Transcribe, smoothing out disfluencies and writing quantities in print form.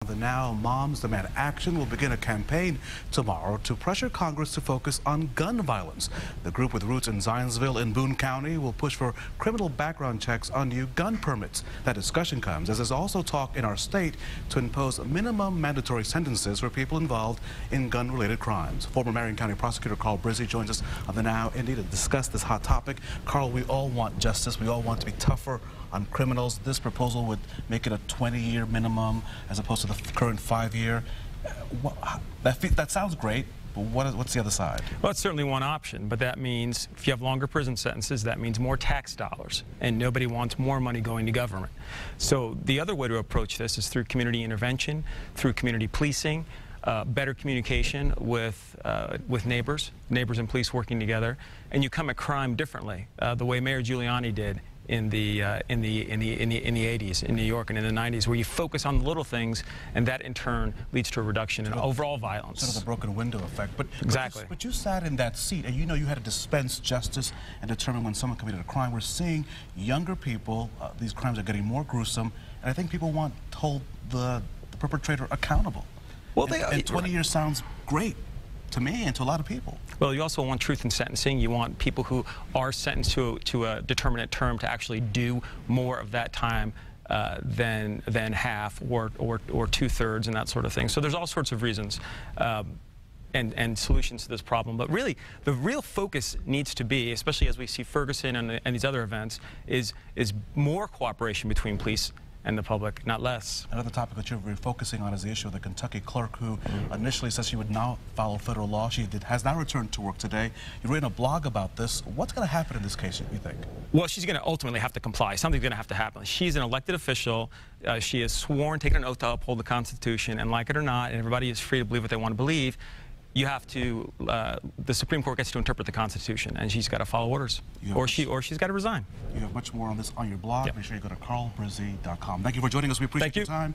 The Now Moms Demand Action will begin a campaign tomorrow to pressure Congress to focus on gun violence. The group with roots in Zionsville in Boone County will push for criminal background checks on new gun permits. That discussion comes as there's also talk in our state to impose minimum mandatory sentences for people involved in gun-related crimes. Former Marion County Prosecutor Carl Brizzi joins us on The Now Indy to discuss this hot topic. Carl, we all want justice. We all want to be tougher on criminals. This proposal would make it a 20-year minimum as opposed to the current 5-year. That sounds great, but what's the other side? Well, it's certainly one option, but that means if you have longer prison sentences, that means more tax dollars, and nobody wants more money going to government. So the other way to approach this is through community intervention, through community policing, better communication with neighbors and police working together, and you come at crime differently, the way Mayor Giuliani did in the 80s in New York and in the 90s, where you focus on the little things, and that in turn leads to a reduction in overall violence. Sort of the broken window effect. Exactly. But you sat in that seat, and you know you had to dispense justice and determine when someone committed a crime. We're seeing younger people, these crimes are getting more gruesome, and I think people want to hold the perpetrator accountable. Well, and 20 years sounds great to me and to a lot of people. Well, you also want truth in sentencing. You want people who are sentenced to a determinate term to actually do more of that time than half or 2/3 and that sort of thing. So there's all sorts of reasons and solutions to this problem. But really, the real focus needs to be, especially as we see Ferguson and these other events, is more cooperation between police and the public, not less. Another topic that you're focusing on is the issue of the Kentucky clerk who initially said she would now follow federal law. She has now returned to work today. You've written a blog about this. What's going to happen in this case, you think? Well, she's going to ultimately have to comply. Something's going to have to happen. She's an elected official. She has sworn, taken an oath to uphold the Constitution, and like it or not, and everybody is free to believe what they want to believe, you have to, the Supreme Court gets to interpret the Constitution, and she's got to follow orders, or she's got to resign. You have much more on this on your blog. Yep. Make sure you go to carlbrizzi.com. Thank you for joining us. We appreciate your time.